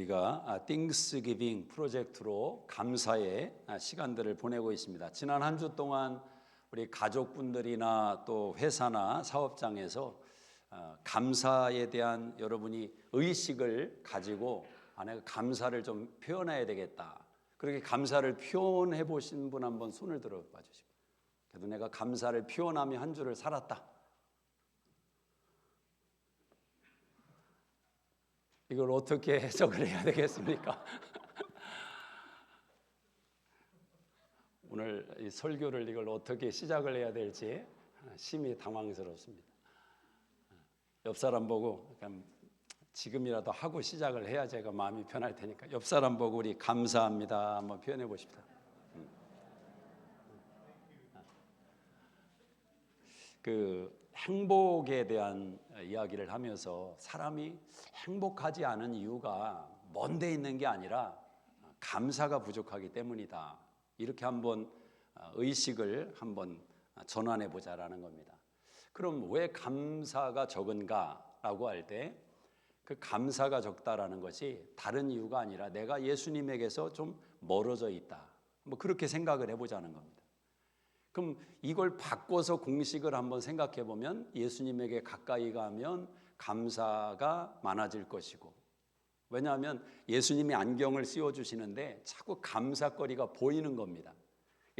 우리가 띵스기빙 프로젝트로 감사의 시간들을 보내고 있습니다. 지난 한 주 동안 우리 가족분들이나 또 회사나 사업장에서 감사에 대한 여러분이 의식을 가지고 내가 감사를 좀 표현해야 되겠다. 그렇게 감사를 표현해 보신 분 한번 손을 들어 봐 주시고, 그래도 내가 감사를 표현하며 한 주를 살았다. 이걸 어떻게 해석을 해야 되겠습니까? 오늘 이 설교를 이걸 어떻게 시작을 해야 될지 심히 당황스럽습니다. 옆 사람 보고 지금이라도 하고 시작을 해야 제가 마음이 편할 테니까 옆 사람 보고 우리 감사합니다 한번 표현해 보십시다. 그 행복에 대한 이야기를 하면서 사람이 행복하지 않은 이유가 먼 데 있는 게 아니라 감사가 부족하기 때문이다. 이렇게 한번 의식을 한번 전환해 보자라는 겁니다. 그럼 왜 감사가 적은가라고 할 때 그 감사가 적다라는 것이 다른 이유가 아니라 내가 예수님에게서 좀 멀어져 있다. 뭐 그렇게 생각을 해보자는 겁니다. 그럼 이걸 바꿔서 공식을 한번 생각해 보면 예수님에게 가까이 가면 감사가 많아질 것이고, 왜냐하면 예수님이 안경을 씌워주시는데 자꾸 감사거리가 보이는 겁니다.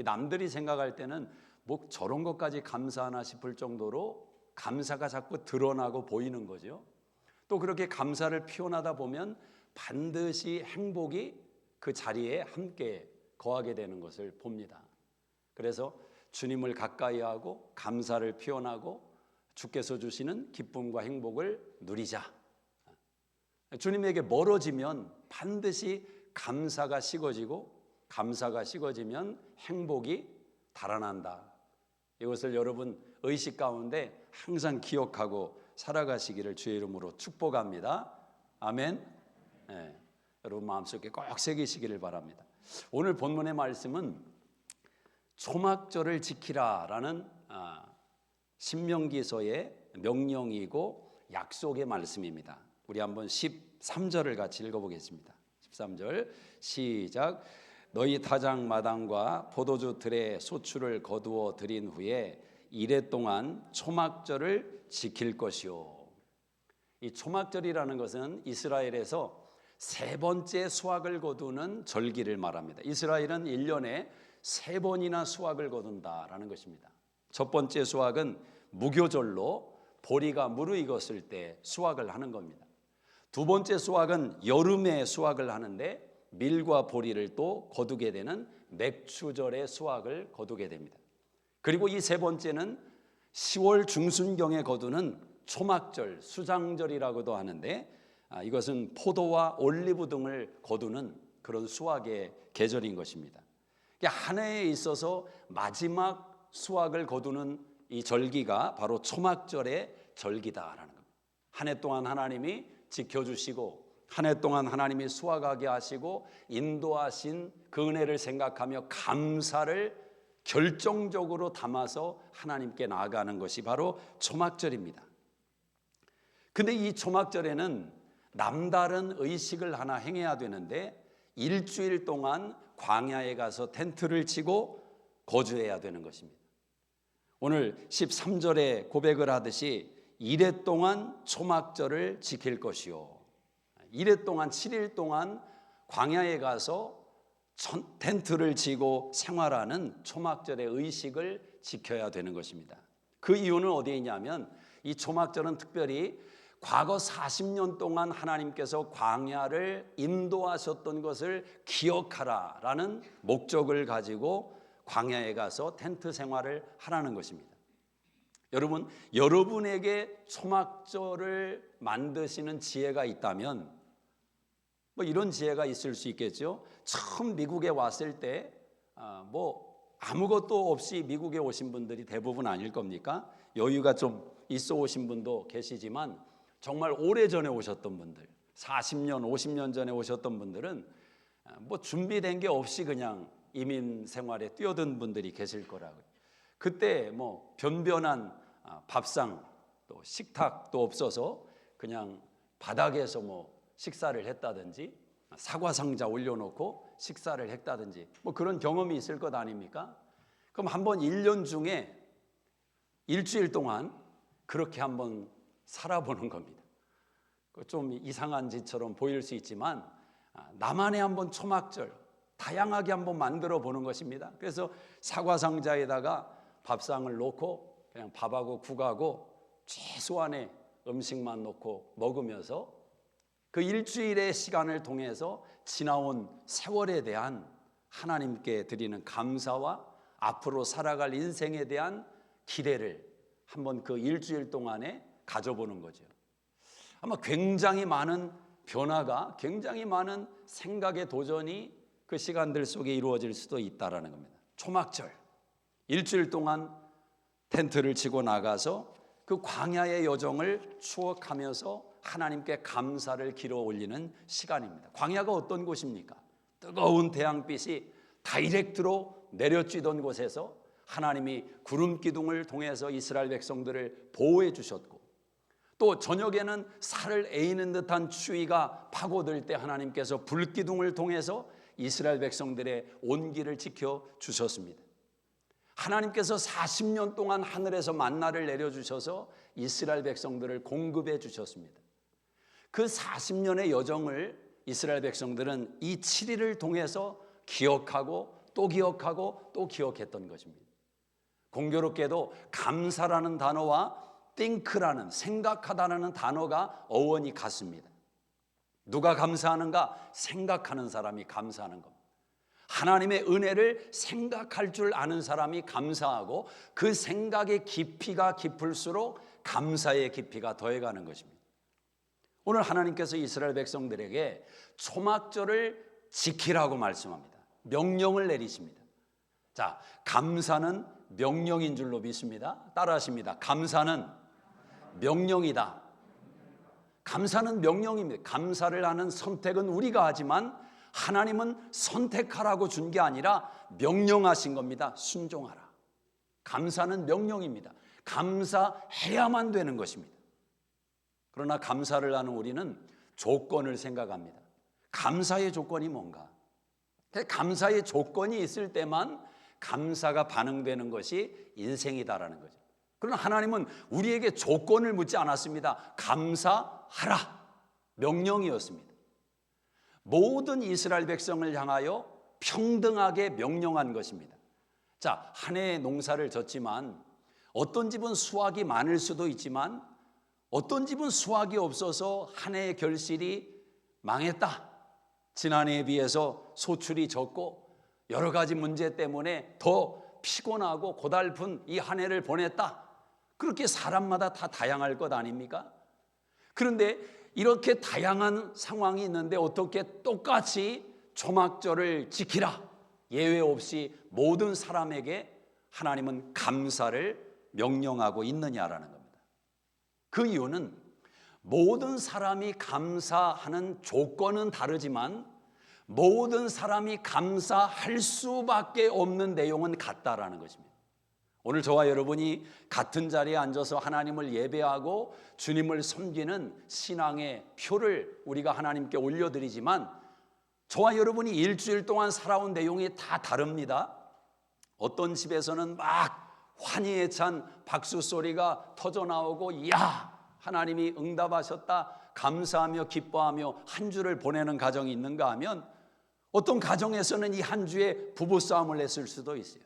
남들이 생각할 때는 뭐 저런 것까지 감사하나 싶을 정도로 감사가 자꾸 드러나고 보이는 거죠. 또 그렇게 감사를 표현하다 보면 반드시 행복이 그 자리에 함께 거하게 되는 것을 봅니다. 그래서 주님을 가까이 하고 감사를 표현하고 주께서 주시는 기쁨과 행복을 누리자. 주님에게 멀어지면 반드시 감사가 식어지고 감사가 식어지면 행복이 달아난다. 이것을 여러분 의식 가운데 항상 기억하고 살아가시기를 주의 이름으로 축복합니다. 아멘. 네, 여러분 마음속에 꼭 새기시기를 바랍니다. 오늘 본문의 말씀은 초막절을 지키라라는 신명기서의 명령이고 약속의 말씀입니다. 우리 한번 13절을 같이 읽어보겠습니다. 13절 시작. 너희 타작 마당과 포도주 들에 소출을 거두어 들인 후에 이레 동안 초막절을 지킬 것이요. 이 초막절이라는 것은 이스라엘에서 세 번째 수확을 거두는 절기를 말합니다. 이스라엘은 1년에 세 번이나 수확을 거둔다라는 것입니다. 첫 번째 수확은 무교절로 보리가 무르익었을 때 수확을 하는 겁니다. 두 번째 수확은 여름에 수확을 하는데 밀과 보리를 또 거두게 되는 맥추절의 수확을 거두게 됩니다. 그리고 이 세 번째는 10월 중순경에 거두는 초막절, 수장절이라고도 하는데 이것은 포도와 올리브 등을 거두는 그런 수확의 계절인 것입니다. 한 해에 있어서 마지막 수확을 거두는 이 절기가 바로 초막절의 절기다라는 겁니다. 한 해 동안 하나님이 지켜주시고 한 해 동안 하나님이 수확하게 하시고 인도하신 그 은혜를 생각하며 감사를 결정적으로 담아서 하나님께 나아가는 것이 바로 초막절입니다. 근데 이 초막절에는 남다른 의식을 하나 행해야 되는데 일주일 동안 광야에 가서 텐트를 치고 거주해야 되는 것입니다. 오늘 13절에 고백을 하듯이 이레 동안 초막절을 지킬 것이요. 이레 동안 7일 동안 광야에 가서 텐트를 치고 생활하는 초막절의 의식을 지켜야 되는 것입니다. 그 이유는 어디에 있냐면 이 초막절은 특별히 과거 40년 동안 하나님께서 광야를 인도하셨던 것을 기억하라라는 목적을 가지고 광야에 가서 텐트 생활을 하라는 것입니다. 여러분, 여러분에게 초막절을 만드시는 지혜가 있다면 뭐 이런 지혜가 있을 수 있겠죠. 처음 미국에 왔을 때 아무것도 없이 미국에 오신 분들이 대부분 아닐 겁니까? 여유가 좀 있어 오신 분도 계시지만 정말 오래전에 오셨던 분들, 40년, 50년 전에 오셨던 분들은 뭐 준비된 게 없이 그냥 이민 생활에 뛰어든 분들이 계실 거라고요. 그때 뭐 변변한 밥상 또 식탁도 없어서 그냥 바닥에서 뭐 식사를 했다든지 사과 상자 올려놓고 식사를 했다든지 뭐 그런 경험이 있을 것 아닙니까? 그럼 한번 1년 중에 일주일 동안 그렇게 한번 살아보는 겁니다. 좀 이상한 짓처럼 보일 수 있지만 나만의 한번 초막절 다양하게 한번 만들어 보는 것입니다. 그래서 사과 상자에다가 밥상을 놓고 그냥 밥하고 국하고 최소한의 음식만 놓고 먹으면서 그 일주일의 시간을 통해서 지나온 세월에 대한 하나님께 드리는 감사와 앞으로 살아갈 인생에 대한 기대를 한번 그 일주일 동안에 가져보는 거죠. 아마 굉장히 많은 변화가, 굉장히 많은 생각의 도전이 그 시간들 속에 이루어질 수도 있다라는 겁니다. 초막절 일주일 동안 텐트를 치고 나가서 그 광야의 여정을 추억하면서 하나님께 감사를 길어 올리는 시간입니다. 광야가 어떤 곳입니까? 뜨거운 태양빛이 다이렉트로 내려쬐던 곳에서 하나님이 구름 기둥을 통해서 이스라엘 백성들을 보호해 주셨고, 또 저녁에는 살을 에이는 듯한 추위가 파고들 때 하나님께서 불 기둥을 통해서 이스라엘 백성들의 온기를 지켜 주셨습니다. 하나님께서 40년 동안 하늘에서 만나를 내려주셔서 이스라엘 백성들을 공급해 주셨습니다. 그 40년의 여정을 이스라엘 백성들은 이 7일을 통해서 기억하고 또 기억하고 또 기억했던 것입니다. 공교롭게도 감사라는 단어와 think라는 생각하다라는 단어가 어원이 같습니다. 누가 감사하는가? 생각하는 사람이 감사하는 겁니다. 하나님의 은혜를 생각할 줄 아는 사람이 감사하고 그 생각의 깊이가 깊을수록 감사의 깊이가 더해가는 것입니다. 오늘 하나님께서 이스라엘 백성들에게 초막절을 지키라고 말씀합니다. 명령을 내리십니다. 자, 감사는 명령인 줄로 믿습니다. 따라하십니다. 감사는 명령이다. 감사는 명령입니다. 감사를 하는 선택은 우리가 하지만 하나님은 선택하라고 준 게 아니라 명령하신 겁니다. 순종하라. 감사는 명령입니다. 감사해야만 되는 것입니다. 그러나 감사를 하는 우리는 조건을 생각합니다. 감사의 조건이 뭔가? 감사의 조건이 있을 때만 감사가 반응되는 것이 인생이다라는 거죠. 그러나 하나님은 우리에게 조건을 묻지 않았습니다. 감사하라. 명령이었습니다. 모든 이스라엘 백성을 향하여 평등하게 명령한 것입니다. 자, 한 해의 농사를 졌지만 어떤 집은 수확이 많을 수도 있지만 어떤 집은 수확이 없어서 한 해의 결실이 망했다. 지난해에 비해서 소출이 적고 여러 가지 문제 때문에 더 피곤하고 고달픈 이 한 해를 보냈다. 그렇게 사람마다 다 다양할 것 아닙니까? 그런데 이렇게 다양한 상황이 있는데 어떻게 똑같이 초막절을 지키라, 예외 없이 모든 사람에게 하나님은 감사를 명령하고 있느냐라는 겁니다. 그 이유는 모든 사람이 감사하는 조건은 다르지만 모든 사람이 감사할 수밖에 없는 내용은 같다라는 것입니다. 오늘 저와 여러분이 같은 자리에 앉아서 하나님을 예배하고 주님을 섬기는 신앙의 표를 우리가 하나님께 올려드리지만 저와 여러분이 일주일 동안 살아온 내용이 다 다릅니다. 어떤 집에서는 막 환희에 찬 박수 소리가 터져나오고 야, 하나님이 응답하셨다, 감사하며 기뻐하며 한 주를 보내는 가정이 있는가 하면 어떤 가정에서는 이 한 주에 부부싸움을 했을 수도 있어요.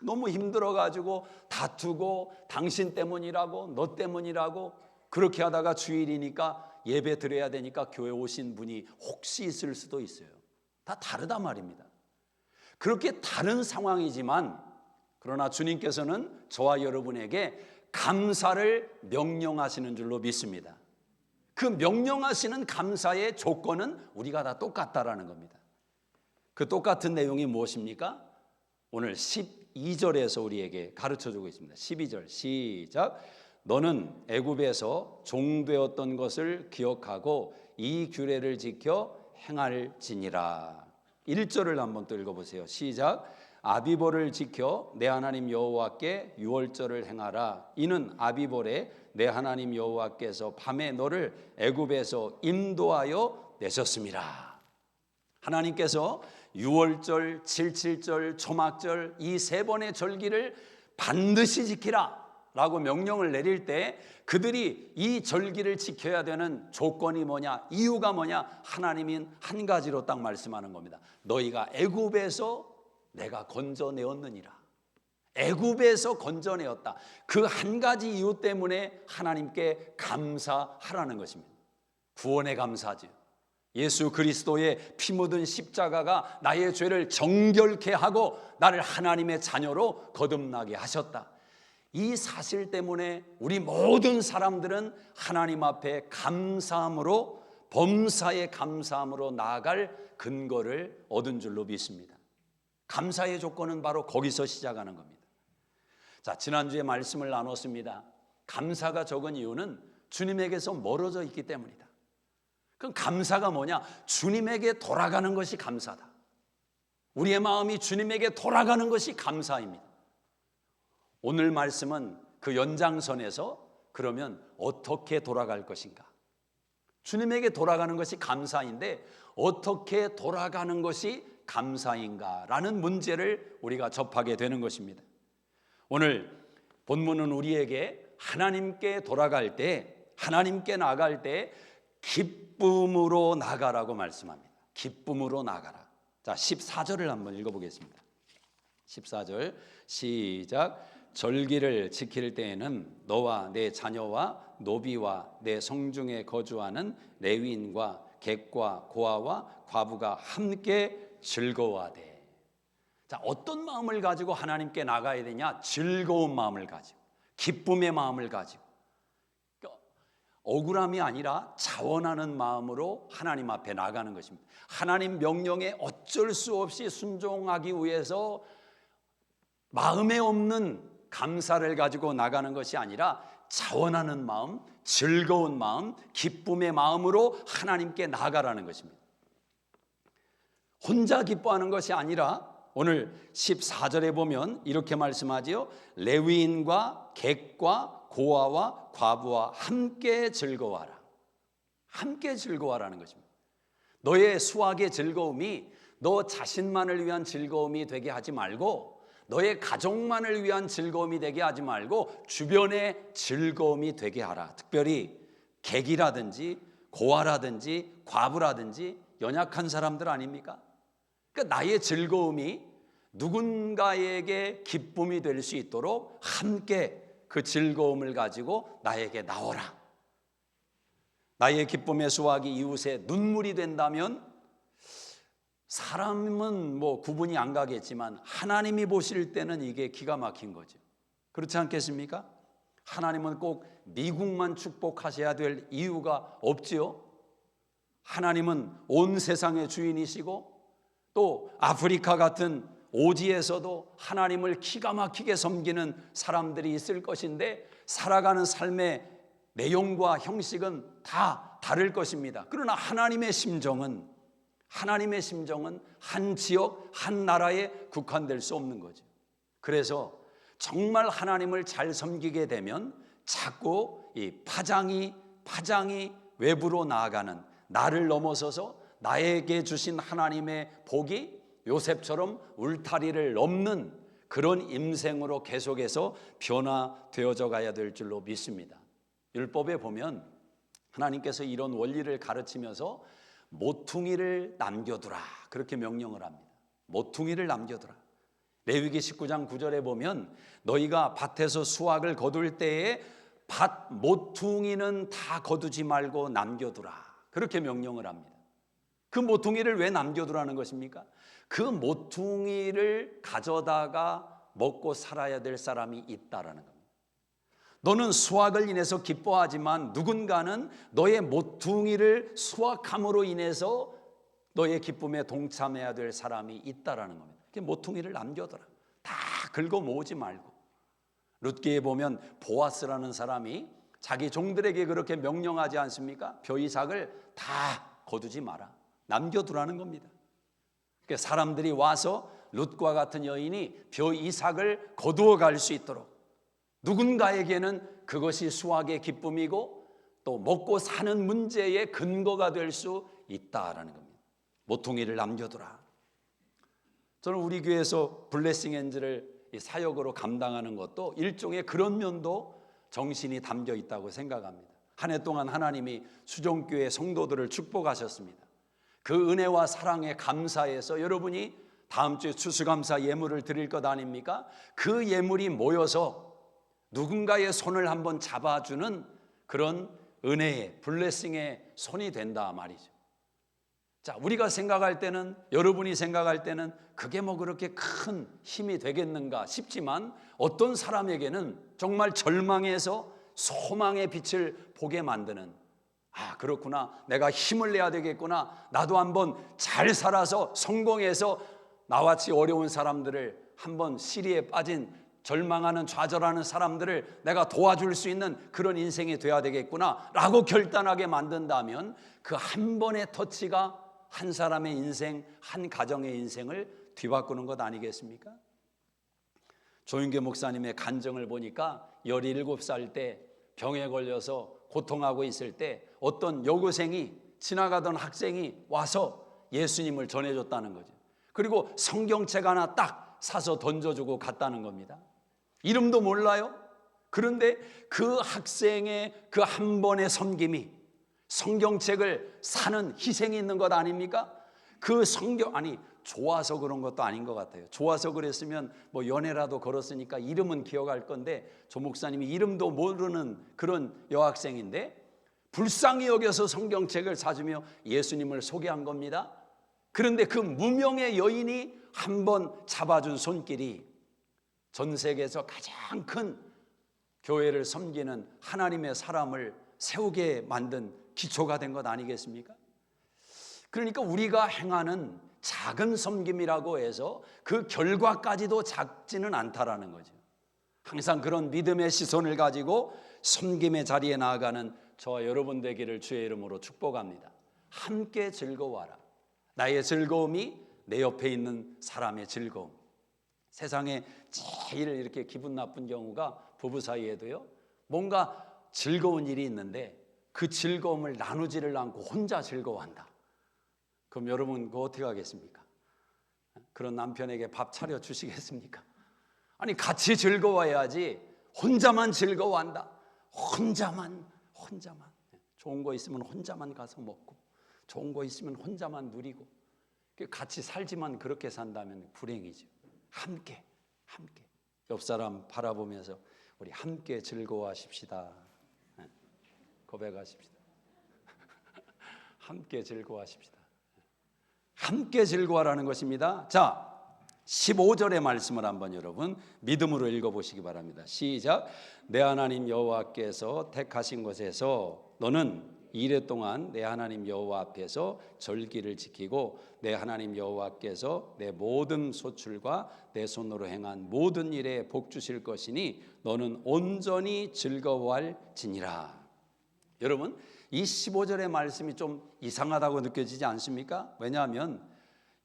너무 힘들어가지고 다투고 당신 때문이라고 너 때문이라고 그렇게 하다가 주일이니까 예배 드려야 되니까 교회 오신 분이 혹시 있을 수도 있어요. 다 다르단 말입니다. 그렇게 다른 상황이지만 그러나 주님께서는 저와 여러분에게 감사를 명령하시는 줄로 믿습니다. 그 명령하시는 감사의 조건은 우리가 다 똑같다라는 겁니다. 그 똑같은 내용이 무엇입니까? 오늘 12절에서 우리에게 가르쳐주고 있습니다. 12절 시작. 너는 애굽에서 종되었던 것을 기억하고 이 규례를 지켜 행할지니라. 1절을 한번 또 읽어보세요. 시작. 아비볼을 지켜 내 하나님 여호와께 유월절을 행하라. 이는 아비볼에 내 하나님 여호와께서 밤에 너를 애굽에서 인도하여 내셨습니다. 하나님께서 유월절, 칠칠절, 초막절 이 세 번의 절기를 반드시 지키라 라고 명령을 내릴 때 그들이 이 절기를 지켜야 되는 조건이 뭐냐, 이유가 뭐냐, 하나님인 한 가지로 딱 말씀하는 겁니다. 너희가 애굽에서 내가 건져내었느니라. 애굽에서 건져내었다. 그 한 가지 이유 때문에 하나님께 감사하라는 것입니다. 구원에 감사하지요. 예수 그리스도의 피 묻은 십자가가 나의 죄를 정결케 하고 나를 하나님의 자녀로 거듭나게 하셨다. 이 사실 때문에 우리 모든 사람들은 하나님 앞에 감사함으로, 범사에 감사함으로 나아갈 근거를 얻은 줄로 믿습니다. 감사의 조건은 바로 거기서 시작하는 겁니다. 자, 지난주에 말씀을 나눴습니다. 감사가 적은 이유는 주님에게서 멀어져 있기 때문이다. 그럼 감사가 뭐냐? 주님에게 돌아가는 것이 감사다. 우리의 마음이 주님에게 돌아가는 것이 감사입니다. 오늘 말씀은 그 연장선에서 그러면 어떻게 돌아갈 것인가? 주님에게 돌아가는 것이 감사인데 어떻게 돌아가는 것이 감사인가? 라는 문제를 우리가 접하게 되는 것입니다. 오늘 본문은 우리에게 하나님께 돌아갈 때, 하나님께 나갈 때 기쁨으로 나가라고 말씀합니다. 기쁨으로 나가라. 자, 14절을 한번 읽어보겠습니다. 14절 시작. 절기를 지킬 때에는 너와 내 자녀와 노비와 내 성중에 거주하는 레위인과 객과 고아와 과부가 함께 즐거워하되. 자, 어떤 마음을 가지고 하나님께 나가야 되냐? 즐거운 마음을 가지고, 기쁨의 마음을 가지고, 억울함이 아니라 자원하는 마음으로 하나님 앞에 나가는 것입니다. 하나님 명령에 어쩔 수 없이 순종하기 위해서 마음에 없는 감사를 가지고 나가는 것이 아니라 자원하는 마음, 즐거운 마음, 기쁨의 마음으로 하나님께 나가라는 것입니다. 혼자 기뻐하는 것이 아니라 오늘 14절에 보면 이렇게 말씀하지요. 레위인과 객과 고아와 과부와 함께 즐거워하라. 함께 즐거워하라는 것입니다. 너의 수확의 즐거움이 너 자신만을 위한 즐거움이 되게 하지 말고, 너의 가족만을 위한 즐거움이 되게 하지 말고 주변의 즐거움이 되게 하라. 특별히 객이라든지 고아라든지 과부라든지 연약한 사람들 아닙니까? 그러니까 나의 즐거움이 누군가에게 기쁨이 될 수 있도록 함께 그 즐거움을 가지고 나에게 나오라. 나의 기쁨의 수확이 이웃의 눈물이 된다면 사람은 뭐 구분이 안 가겠지만 하나님이 보실 때는 이게 기가 막힌 거죠. 그렇지 않겠습니까? 하나님은 꼭 미국만 축복하셔야 될 이유가 없지요. 하나님은 온 세상의 주인이시고 또 아프리카 같은 오지에서도 하나님을 기가 막히게 섬기는 사람들이 있을 것인데 살아가는 삶의 내용과 형식은 다 다를 것입니다. 그러나 하나님의 심정은 한 지역, 한 나라에 국한될 수 없는 거죠. 그래서 정말 하나님을 잘 섬기게 되면 자꾸 이 파장이 외부로 나아가는, 나를 넘어서서 나에게 주신 하나님의 복이 요셉처럼 울타리를 넘는 그런 임생으로 계속해서 변화되어져 가야 될 줄로 믿습니다. 율법에 보면 하나님께서 이런 원리를 가르치면서 모퉁이를 남겨두라 그렇게 명령을 합니다. 모퉁이를 남겨두라. 레위기 19장 9절에 보면 너희가 밭에서 수확을 거둘 때에 밭 모퉁이는 다 거두지 말고 남겨두라 그렇게 명령을 합니다. 그 모퉁이를 왜 남겨두라는 것입니까? 그 모퉁이를 가져다가 먹고 살아야 될 사람이 있다라는 겁니다. 너는 수확을 인해서 기뻐하지만 누군가는 너의 모퉁이를 수확함으로 인해서 너의 기쁨에 동참해야 될 사람이 있다라는 겁니다. 모퉁이를 남겨둬라. 다 긁어 모으지 말고. 룻기에 보면 보아스라는 사람이 자기 종들에게 그렇게 명령하지 않습니까? 벼이삭을 다 거두지 마라. 남겨두라는 겁니다. 사람들이 와서 룻과 같은 여인이 벼이삭을 거두어 갈 수 있도록 누군가에게는 그것이 수확의 기쁨이고 또 먹고 사는 문제의 근거가 될 수 있다라는 겁니다. 모퉁이를 남겨두라. 저는 우리 교회에서 블레싱 엔젤을 사역으로 감당하는 것도 일종의 그런 면도 정신이 담겨 있다고 생각합니다. 한 해 동안 하나님이 수종교회 성도들을 축복하셨습니다. 그 은혜와 사랑에 감사해서 여러분이 다음 주에 추수감사 예물을 드릴 것 아닙니까? 그 예물이 모여서 누군가의 손을 한번 잡아주는 그런 은혜의 블레싱의 손이 된다 말이죠. 자, 우리가 생각할 때는, 여러분이 생각할 때는 그게 뭐 그렇게 큰 힘이 되겠는가 싶지만 어떤 사람에게는 정말 절망에서 소망의 빛을 보게 만드는, 아, 그렇구나, 내가 힘을 내야 되겠구나, 나도 한번 잘 살아서 성공해서 나같이 어려운 사람들을, 한번 시리에 빠진 절망하는, 좌절하는 사람들을 내가 도와줄 수 있는 그런 인생이 돼야 되겠구나 라고 결단하게 만든다면 그 한 번의 터치가 한 사람의 인생, 한 가정의 인생을 뒤바꾸는 것 아니겠습니까? 조윤교 목사님의 간증을 보니까 17살 때 병에 걸려서 고통하고 있을 때 어떤 여고생이, 지나가던 학생이 와서 예수님을 전해줬다는 거죠. 그리고 성경책 하나 딱 사서 던져주고 갔다는 겁니다. 이름도 몰라요. 그런데 그 학생의 그 한 번의 섬김이 성경책을 사는 희생이 있는 것 아닙니까? 그 성경, 아니 좋아서 그런 것도 아닌 것 같아요. 좋아서 그랬으면 뭐 연애라도 걸었으니까 이름은 기억할 건데, 조 목사님이 이름도 모르는 그런 여학생인데 불쌍히 여겨서 성경책을 사주며 예수님을 소개한 겁니다. 그런데 그 무명의 여인이 한번 잡아준 손길이 전 세계에서 가장 큰 교회를 섬기는 하나님의 사람을 세우게 만든 기초가 된 것 아니겠습니까? 그러니까 우리가 행하는 작은 섬김이라고 해서 그 결과까지도 작지는 않다라는 거죠. 항상 그런 믿음의 시선을 가지고 섬김의 자리에 나아가는 저와 여러분 되기를 주의 이름으로 축복합니다. 함께 즐거워하라. 나의 즐거움이 내 옆에 있는 사람의 즐거움. 세상에 제일 이렇게 기분 나쁜 경우가 부부 사이에도요, 뭔가 즐거운 일이 있는데 그 즐거움을 나누지를 않고 혼자 즐거워한다. 그럼 여러분 그거 어떻게 하겠습니까? 그런 남편에게 밥 차려 주시겠습니까? 아니 같이 즐거워해야지. 혼자만 즐거워한다. 혼자만. 좋은 거 있으면 혼자만 가서 먹고, 좋은 거 있으면 혼자만 누리고, 같이 살지만 그렇게 산다면 불행이죠. 함께 옆 사람 바라보면서 우리 함께 즐거워하십시다. 고백하십시다. 함께 즐거워하십시다. 함께 즐거워하라는 것입니다. 자, 15절의 말씀을 한번 여러분 믿음으로 읽어보시기 바랍니다. 시작. 내 하나님 여호와께서 택하신 곳에서 너는 이래 동안 내 하나님 여호와 앞에서 절기를 지키고 내 하나님 여호와께서 내 모든 소출과 내 손으로 행한 모든 일에 복 주실 것이니 너는 온전히 즐거워할지니라. 여러분, 이 15절의 말씀이 좀 이상하다고 느껴지지 않습니까? 왜냐하면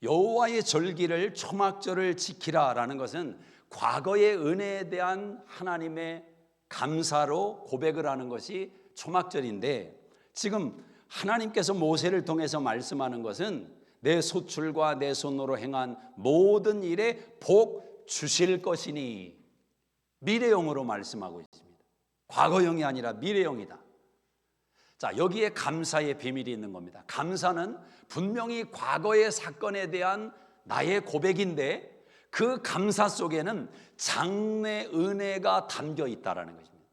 여호와의 절기를, 초막절을 지키라라는 것은 과거의 은혜에 대한 하나님의 감사로 고백을 하는 것이 초막절인데, 지금 하나님께서 모세를 통해서 말씀하는 것은 내 소출과 내 손으로 행한 모든 일에 복 주실 것이니, 미래형으로 말씀하고 있습니다. 과거형이 아니라 미래형이다. 자, 여기에 감사의 비밀이 있는 겁니다. 감사는 분명히 과거의 사건에 대한 나의 고백인데 그 감사 속에는 장래 은혜가 담겨 있다라는 것입니다.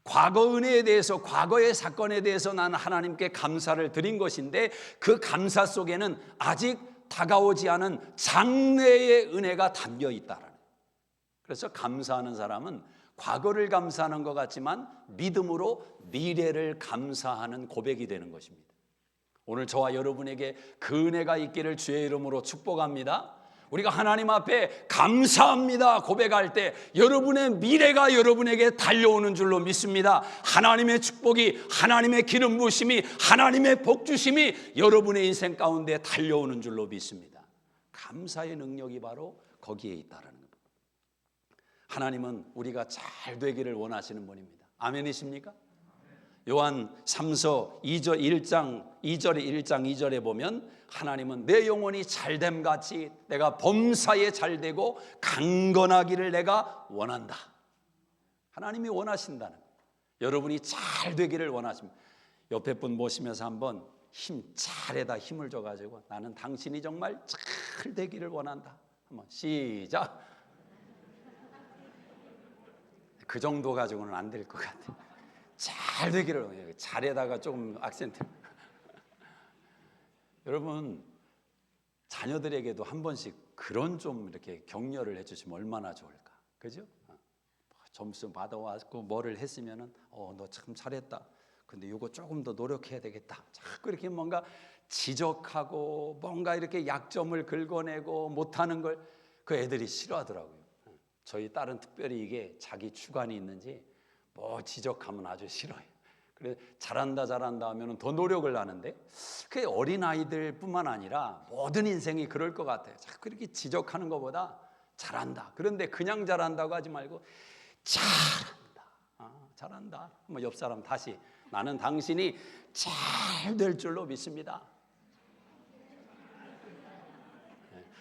과거 은혜에 대해서, 과거의 사건에 대해서 나는 하나님께 감사를 드린 것인데 그 감사 속에는 아직 다가오지 않은 장래의 은혜가 담겨 있다라는 거예요. 그래서 감사하는 사람은 과거를 감사하는 것 같지만 믿음으로 미래를 감사하는 고백이 되는 것입니다. 오늘 저와 여러분에게 그 은혜가 있기를 주의 이름으로 축복합니다. 우리가 하나님 앞에 감사합니다 고백할 때 여러분의 미래가 여러분에게 달려오는 줄로 믿습니다. 하나님의 축복이, 하나님의 기름 부으심이, 하나님의 복 주심이 여러분의 인생 가운데 달려오는 줄로 믿습니다. 감사의 능력이 바로 거기에 있다는 겁니다. 하나님은 우리가 잘 되기를 원하시는 분입니다. 아멘이십니까? 요한 3서 2절 1장 2절에 1장 2절에 보면 하나님은 내 영혼이 잘됨 같이 내가 범사에 잘되고 강건하기를 내가 원한다. 하나님이 원하신다는 거예요. 여러분이 잘 되기를 원하십니다. 옆에 분 모시면서 한번 잘에다 힘을 줘가지고 나는 당신이 정말 잘 되기를 원한다. 한번 시작. 그 정도 가지고는 안 될 것 같아요. 잘 되기를, 잘에다가 조금 악센트. 여러분, 자녀들에게도 한 번씩 그런 좀 이렇게 격려를 해주시면 얼마나 좋을까, 그죠? 점수 받아왔고 뭐를 했으면은 너 참 잘했다. 근데 이거 조금 더 노력해야 되겠다. 자꾸 이렇게 뭔가 지적하고 뭔가 이렇게 약점을 긁어내고 못하는 걸 그 애들이 싫어하더라고요. 저희 딸은 특별히 이게 자기 주관이 있는지 뭐 지적하면 아주 싫어해요. 그래서 잘한다 하면은 더 노력을 하는데, 그게 어린아이들뿐만 아니라 모든 인생이 그럴 것 같아요. 자꾸 이렇게 지적하는 것보다 잘한다. 그런데 그냥 잘한다고 하지 말고 잘한다. 잘한다. 뭐 옆 사람 다시, 나는 당신이 잘 될 줄로 믿습니다.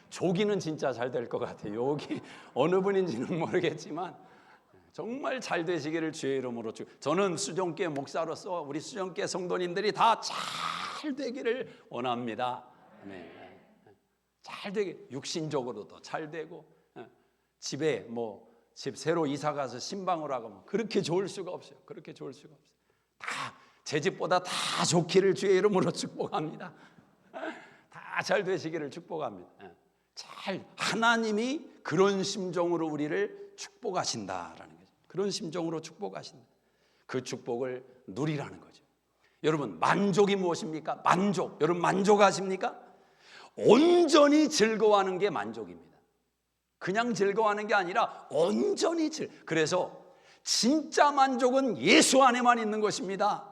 조기는 진짜 잘 될 것 같아요. 여기 어느 분인지는 모르겠지만 정말 잘 되시기를 주의 이름으로 저는 수종계 목사로서 우리 수종계 성도님들이 다 잘 되기를 원합니다. 네. 잘 되게, 육신적으로도 잘 되고, 집에 집 새로 이사 가서 신방을 하고 그렇게 좋을 수가 없어요. 그렇게 좋을 수가 없어요. 다 제 집보다 다 좋기를 주의 이름으로 축복합니다. 다 잘 되시기를 축복합니다. 하나님이 그런 심정으로 우리를 축복하신다라는 거죠. 그런 심정으로 축복하신다. 그 축복을 누리라는 거죠. 여러분, 만족이 무엇입니까? 만족. 여러분, 만족하십니까? 온전히 즐거워하는 게 만족입니다. 그냥 즐거워하는 게 아니라 온전히 그래서 진짜 만족은 예수 안에만 있는 것입니다.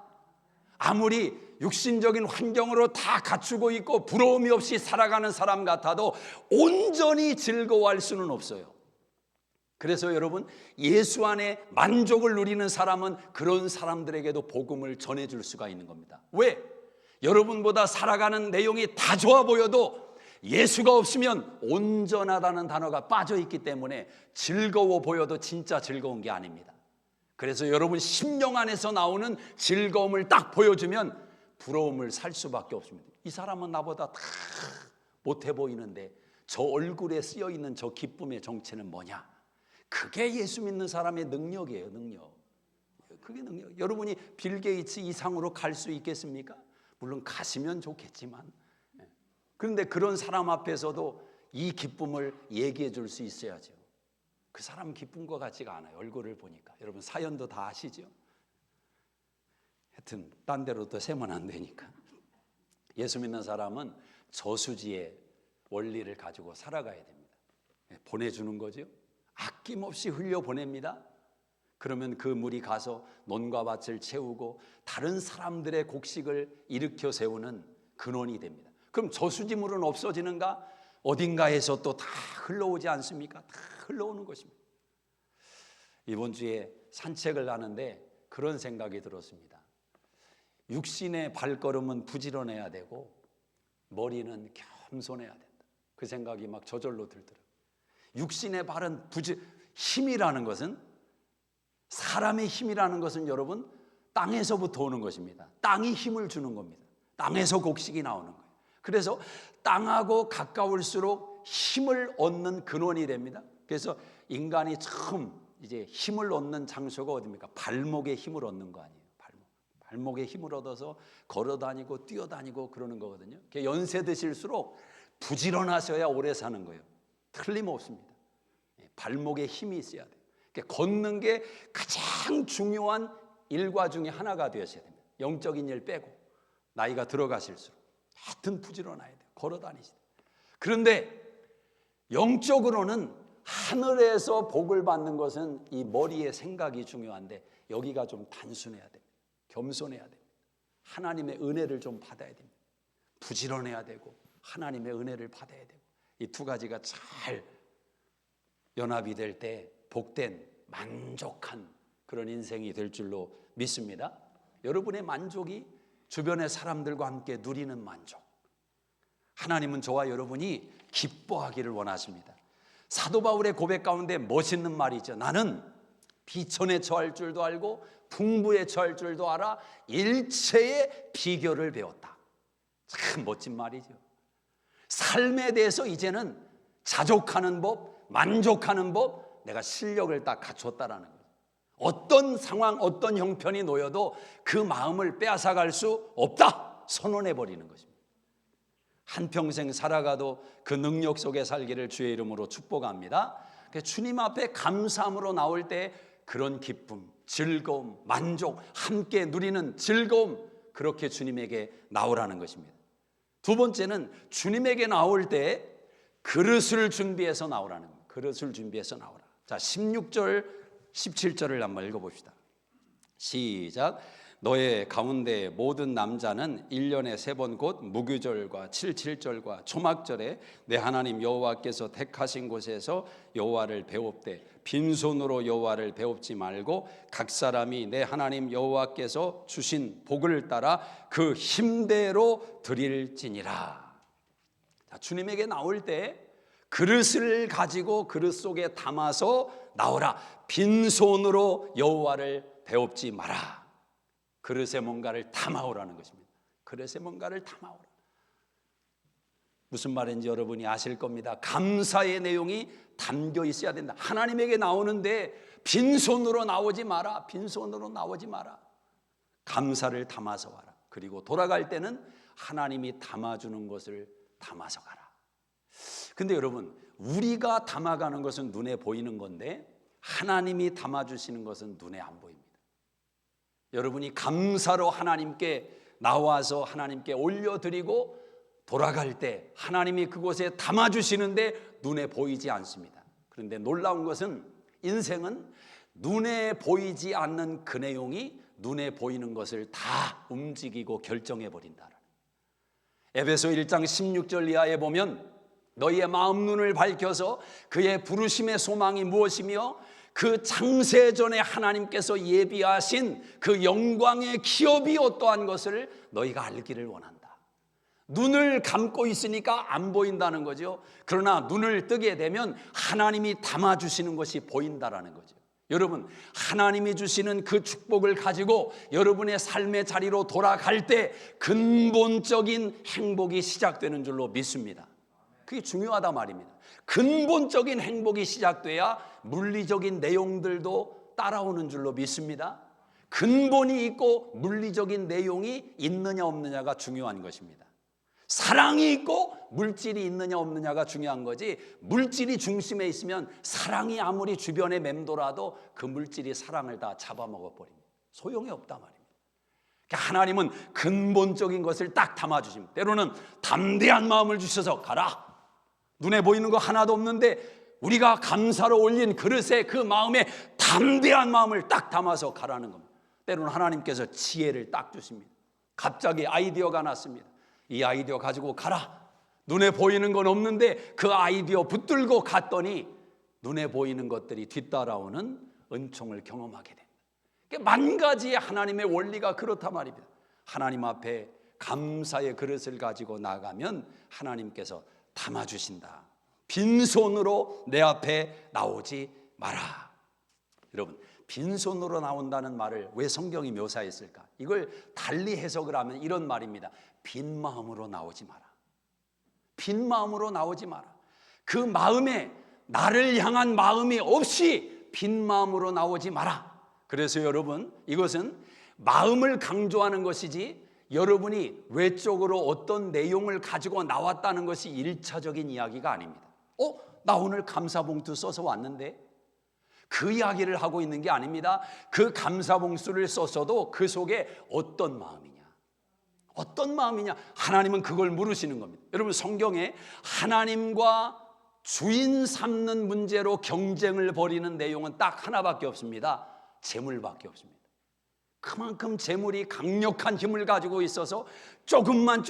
아무리 육신적인 환경으로 다 갖추고 있고 부러움이 없이 살아가는 사람 같아도 온전히 즐거워할 수는 없어요. 그래서 여러분, 예수 안에 만족을 누리는 사람은 그런 사람들에게도 복음을 전해줄 수가 있는 겁니다. 왜? 여러분보다 살아가는 내용이 다 좋아 보여도 예수가 없으면 온전하다는 단어가 빠져있기 때문에 즐거워 보여도 진짜 즐거운 게 아닙니다. 그래서 여러분 심령 안에서 나오는 즐거움을 딱 보여주면 부러움을 살 수밖에 없습니다. 이 사람은 나보다 다 못해 보이는데 저 얼굴에 쓰여있는 저 기쁨의 정체는 뭐냐? 그게 예수 믿는 사람의 능력이에요. 능력. 그게 능력. 여러분이 빌 게이츠 이상으로 갈 수 있겠습니까? 물론 가시면 좋겠지만, 그런데 그런 사람 앞에서도 이 기쁨을 얘기해 줄 수 있어야죠. 그 사람 기쁜 것 같지가 않아요. 얼굴을 보니까. 여러분 사연도 다 아시죠? 하여튼 딴 데로 또 세면 안 되니까. 예수 믿는 사람은 저수지의 원리를 가지고 살아가야 됩니다. 보내주는 거죠. 아낌없이 흘려보냅니다. 그러면 그 물이 가서 논과 밭을 채우고 다른 사람들의 곡식을 일으켜 세우는 근원이 됩니다. 그럼 저수지물은 없어지는가? 어딘가에서 또 다 흘러오지 않습니까? 다 흘러오는 것입니다. 이번 주에 산책을 하는데 그런 생각이 들었습니다. 육신의 발걸음은 부지런해야 되고 머리는 겸손해야 된다. 그 생각이 막 저절로 들더라고요. 육신의 발은 힘이라는 것은, 사람의 힘이라는 것은 여러분 땅에서부터 오는 것입니다. 땅이 힘을 주는 겁니다. 땅에서 곡식이 나오는 거예요. 그래서 땅하고 가까울수록 힘을 얻는 근원이 됩니다. 그래서 인간이 처음 이제 힘을 얻는 장소가 어디입니까? 발목에 힘을 얻는 거 아니에요. 발목에 힘을 얻어서 걸어다니고 뛰어다니고 그러는 거거든요. 연세 드실수록 부지런하셔야 오래 사는 거예요. 틀림없습니다. 발목에 힘이 있어야 돼요. 걷는 게 가장 중요한 일과 중에 하나가 되어야 됩니다. 영적인 일 빼고 나이가 들어가실수록 하여튼 부지런해야 돼요. 걸어다니시다. 그런데 영적으로는 하늘에서 복을 받는 것은 이 머리의 생각이 중요한데 여기가 좀 단순해야 됩니다. 겸손해야 됩니다. 하나님의 은혜를 좀 받아야 됩니다. 부지런해야 되고 하나님의 은혜를 받아야 되고, 이 두 가지가 잘 연합이 될 때 복된 만족한 그런 인생이 될 줄로 믿습니다. 여러분의 만족이 주변의 사람들과 함께 누리는 만족. 하나님은 저와 여러분이 기뻐하기를 원하십니다. 사도 바울의 고백 가운데 멋있는 말이죠. 나는 비천에 처할 줄도 알고 풍부에 처할 줄도 알아 일체의 비결을 배웠다. 참 멋진 말이죠. 삶에 대해서 이제는 자족하는 법, 만족하는 법, 내가 실력을 딱 갖췄다라는 거예요. 어떤 상황, 어떤 형편이 놓여도 그 마음을 빼앗아갈 수 없다 선언해버리는 것입니다. 한평생 살아가도 그 능력 속에 살기를 주의 이름으로 축복합니다. 주님 앞에 감사함으로 나올 때 그런 기쁨, 즐거움, 만족, 함께 누리는 즐거움, 그렇게 주님에게 나오라는 것입니다. 두 번째는 주님에게 나올 때 그릇을 준비해서 나오라는 거예요. 그릇을 준비해서 나오라. 자, 16절, 17절을 한번 읽어봅시다. 시작. 너의 가운데 모든 남자는 1년에 3번 곧 무교절과 7.7절과 초막절에 내 하나님 여호와께서 택하신 곳에서 여호와를 배웁되 빈손으로 여호와를 배웁지 말고 각 사람이 내 하나님 여호와께서 주신 복을 따라 그 힘대로 드릴지니라. 자, 주님에게 나올 때 그릇을 가지고 그릇 속에 담아서 나오라. 빈손으로 여호와를 배웁지 마라. 그릇에 뭔가를 담아오라는 것입니다. 그릇에 뭔가를 담아오라. 무슨 말인지 여러분이 아실 겁니다. 감사의 내용이 담겨 있어야 된다. 하나님에게 나오는데 빈손으로 나오지 마라. 빈손으로 나오지 마라. 감사를 담아서 와라. 그리고 돌아갈 때는 하나님이 담아주는 것을 담아서 가라. 근데 여러분, 우리가 담아가는 것은 눈에 보이는 건데 하나님이 담아주시는 것은 눈에 안 보입니다. 여러분이 감사로 하나님께 나와서 하나님께 올려드리고 돌아갈 때 하나님이 그곳에 담아주시는데 눈에 보이지 않습니다. 그런데 놀라운 것은 인생은 눈에 보이지 않는 그 내용이 눈에 보이는 것을 다 움직이고 결정해버린다는. 에베소 1장 16절 이하에 보면 너희의 마음 눈을 밝혀서 그의 부르심의 소망이 무엇이며 그 창세전에 하나님께서 예비하신 그 영광의 기업이 어떠한 것을 너희가 알기를 원한다. 눈을 감고 있으니까 안 보인다는 거죠. 그러나 눈을 뜨게 되면 하나님이 담아주시는 것이 보인다라는 거죠. 여러분, 하나님이 주시는 그 축복을 가지고 여러분의 삶의 자리로 돌아갈 때 근본적인 행복이 시작되는 줄로 믿습니다. 그게 중요하다 말입니다. 근본적인 행복이 시작돼야 물리적인 내용들도 따라오는 줄로 믿습니다. 근본이 있고 물리적인 내용이 있느냐 없느냐가 중요한 것입니다. 사랑이 있고 물질이 있느냐 없느냐가 중요한 거지, 물질이 중심에 있으면 사랑이 아무리 주변에 맴돌아도 그 물질이 사랑을 다 잡아먹어버립니다. 소용이 없단 말입니다. 하나님은 근본적인 것을 딱 담아주십니다. 때로는 담대한 마음을 주셔서 가라. 눈에 보이는 거 하나도 없는데 우리가 감사로 올린 그릇에 그 마음에 담대한 마음을 딱 담아서 가라는 겁니다. 때로는 하나님께서 지혜를 딱 주십니다. 갑자기 아이디어가 났습니다. 이 아이디어 가지고 가라. 눈에 보이는 건 없는데 그 아이디어 붙들고 갔더니 눈에 보이는 것들이 뒤따라오는 은총을 경험하게 됩니다. 만 가지의 하나님의 원리가 그렇단 말입니다. 하나님 앞에 감사의 그릇을 가지고 나가면 하나님께서 담아주신다. 빈손으로 내 앞에 나오지 마라. 여러분, 빈손으로 나온다는 말을 왜 성경이 묘사했을까? 이걸 달리 해석을 하면 이런 말입니다. 빈 마음으로 나오지 마라. 빈 마음으로 나오지 마라. 그 마음에 나를 향한 마음이 없이 빈 마음으로 나오지 마라. 그래서 여러분, 이것은 마음을 강조하는 것이지 여러분이 외적으로 어떤 내용을 가지고 나왔다는 것이 1차적인 이야기가 아닙니다. 나 오늘 감사봉투 써서 왔는데, 그 이야기를 하고 있는 게 아닙니다. 그 감사봉투를 썼어도 그 속에 어떤 마음이냐, 어떤 마음이냐, 하나님은 그걸 물으시는 겁니다. 여러분, 성경에 하나님과 주인 삼는 문제로 경쟁을 벌이는 내용은 딱 하나밖에 없습니다. 재물밖에 없습니다. 그만큼 재물이 강력한 힘을 가지고 있어서 조금만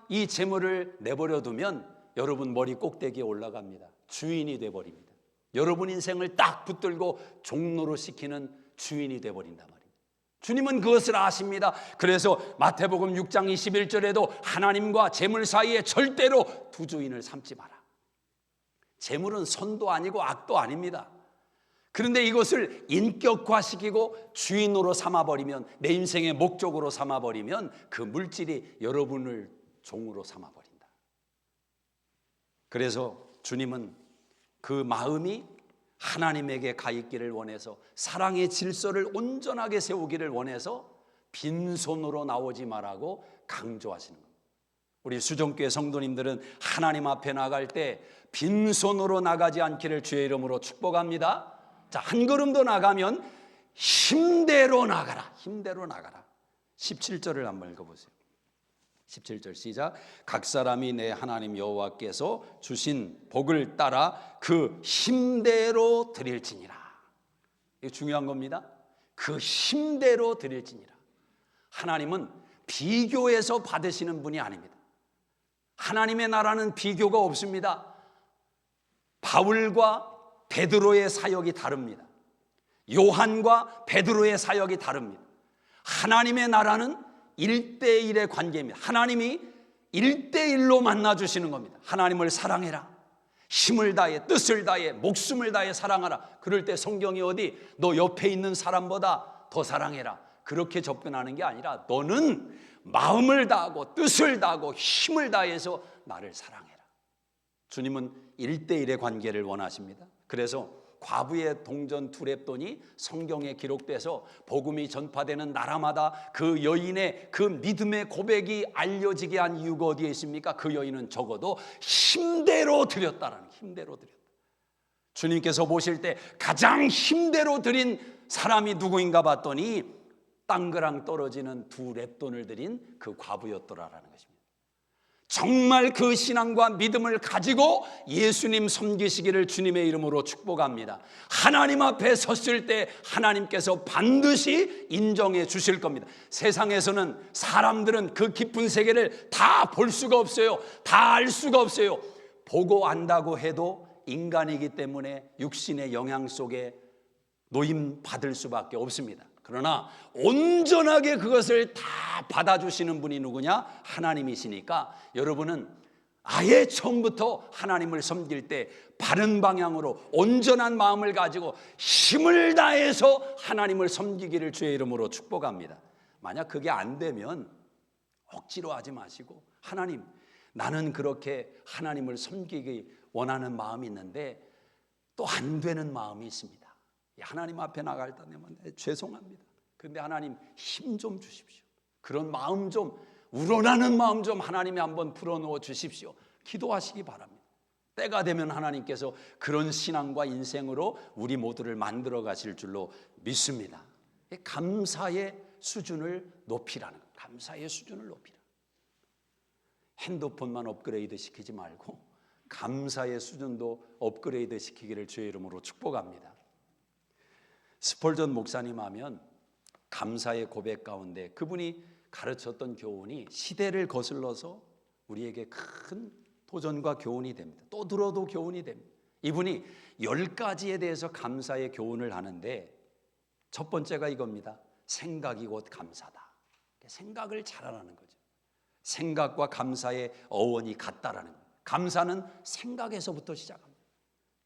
이 재물을 내버려 두면 여러분 머리 꼭대기에 올라갑니다. 주인이 돼버립니다. 여러분 인생을 딱 붙들고 종로로 시키는 주인이 돼버린단 말입니다. 주님은 그것을 아십니다. 그래서 마태복음 6장 21절에도 하나님과 재물 사이에 절대로 두 주인을 삼지 마라. 재물은 선도 아니고 악도 아닙니다. 그런데 이것을 인격화시키고 주인으로 삼아버리면, 내 인생의 목적으로 삼아버리면 그 물질이 여러분을 종으로 삼아버린다. 그래서 주님은 그 마음이 하나님에게 가 있기를 원해서, 사랑의 질서를 온전하게 세우기를 원해서 빈손으로 나오지 말라고 강조하시는 겁니다. 우리 수종교회 성도님들은 하나님 앞에 나갈 때 빈손으로 나가지 않기를 주의 이름으로 축복합니다. 자, 한 걸음 더 나가면 힘대로 나가라. 힘대로 나가라. 17절을 한번 읽어보세요. 17절 시작. 각 사람이 내 하나님 여호와께서 주신 복을 따라 그 힘대로 드릴지니라. 이거 중요한 겁니다. 그 힘대로 드릴지니라. 하나님은 비교해서 받으시는 분이 아닙니다. 하나님의 나라는 비교가 없습니다. 바울과 베드로의 사역이 다릅니다. 요한과 베드로의 사역이 다릅니다. 하나님의 나라는 1대1의 관계입니다. 하나님이 1대1로 만나주시는 겁니다. 하나님을 사랑해라. 힘을 다해, 뜻을 다해, 목숨을 다해 사랑하라. 그럴 때 성경이 어디 너 옆에 있는 사람보다 더 사랑해라, 그렇게 접근하는 게 아니라 너는 마음을 다하고 뜻을 다하고 힘을 다해서 나를 사랑해라. 주님은 1대1의 관계를 원하십니다. 그래서 과부의 동전 두 렙돈이 성경에 기록돼서 복음이 전파되는 나라마다 그 여인의 그 믿음의 고백이 알려지게 한 이유가 어디에 있습니까? 그 여인은 적어도 힘대로 드렸다라는, 힘대로 드렸다. 주님께서 보실 때 가장 힘대로 드린 사람이 누구인가 봤더니 땅그랑 떨어지는 두 렙돈을 드린 그 과부였더라라는 것입니다. 정말 그 신앙과 믿음을 가지고 예수님 섬기시기를 주님의 이름으로 축복합니다. 하나님 앞에 섰을 때 하나님께서 반드시 인정해 주실 겁니다. 세상에서는 사람들은 그 깊은 세계를 다 볼 수가 없어요. 다 알 수가 없어요. 보고 안다고 해도 인간이기 때문에 육신의 영향 속에 노임 받을 수밖에 없습니다. 그러나 온전하게 그것을 다 받아주시는 분이 누구냐? 하나님이시니까 여러분은 아예 처음부터 하나님을 섬길 때 바른 방향으로 온전한 마음을 가지고 힘을 다해서 하나님을 섬기기를 주의 이름으로 축복합니다. 만약 그게 안 되면 억지로 하지 마시고, 하나님, 나는 그렇게 하나님을 섬기기 원하는 마음이 있는데 또 안 되는 마음이 있습니다. 하나님 앞에 나갈 때면 죄송합니다. 그런데 하나님 힘 좀 주십시오. 그런 마음 좀, 우러나는 마음 좀 하나님이 한번 불어넣어 주십시오. 기도하시기 바랍니다. 때가 되면 하나님께서 그런 신앙과 인생으로 우리 모두를 만들어 가실 줄로 믿습니다. 감사의 수준을 높이라는 것. 감사의 수준을 높이라. 핸드폰만 업그레이드 시키지 말고 감사의 수준도 업그레이드 시키기를 주의 이름으로 축복합니다. 스펄전 목사님 하면 감사의 고백 가운데 그분이 가르쳤던 교훈이 시대를 거슬러서 우리에게 큰 도전과 교훈이 됩니다. 또 들어도 교훈이 됩니다. 이분이 10가지에 대해서 감사의 교훈을 하는데 첫 번째가 이겁니다. 생각이 곧 감사다. 생각을 잘하라는 거죠. 생각과 감사의 어원이 같다라는 거예요. 감사는 생각에서부터 시작합니다.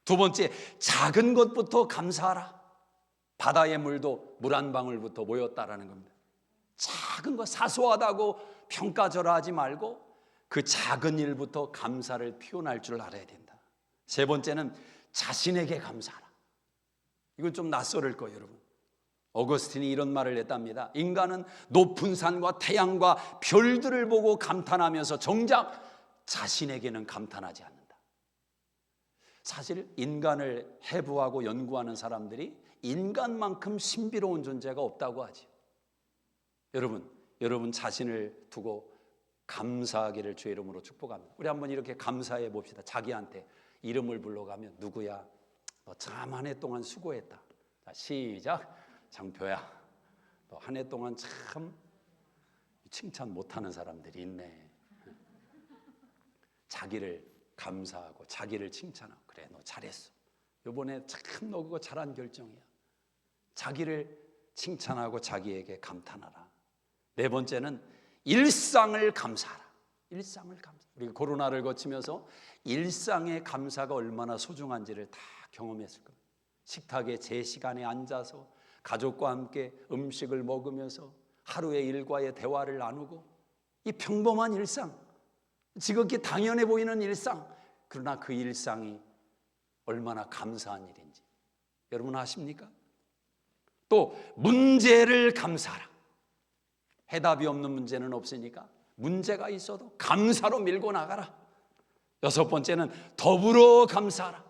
두 번째, 작은 것부터 감사하라. 바다의 물도 물 한 방울부터 모였다라는 겁니다. 작은 거, 사소하다고 평가절하하지 말고 그 작은 일부터 감사를 표현할 줄 알아야 된다. 세 번째는 자신에게 감사하라. 이건 좀 낯설을 거예요, 여러분. 어거스틴이 이런 말을 했답니다. 인간은 높은 산과 태양과 별들을 보고 감탄하면서 정작 자신에게는 감탄하지 않는다. 사실 인간을 해부하고 연구하는 사람들이 인간만큼 신비로운 존재가 없다고 하죠. 여러분 자신을 두고 감사하기를 주의 이름으로 축복합니다. 우리 한번 이렇게 감사해 봅시다. 자기한테 이름을 불러가며 누구야? 너 참 한 해 동안 수고했다. 자, 시작. 장표야, 너 한 해 동안 참 칭찬 못하는 사람들이 있네. 자기를 감사하고 자기를 칭찬하고, 그래 너 잘했어. 이번에 참 너 그거 잘한 결정이야. 자기를 칭찬하고 자기에게 감탄하라. 네 번째는 일상을 감사하라. 일상을 감사. 우리 코로나를 거치면서 일상의 감사가 얼마나 소중한지를 다 경험했을 겁니다. 식탁에 제 시간에 앉아서 가족과 함께 음식을 먹으면서 하루의 일과의 대화를 나누고, 이 평범한 일상, 지극히 당연해 보이는 일상, 그러나 그 일상이 얼마나 감사한 일인지 여러분 아십니까? 또 문제를 감사하라. 해답이 없는 문제는 없으니까 문제가 있어도 감사로 밀고 나가라. 여섯 번째는 더불어 감사하라.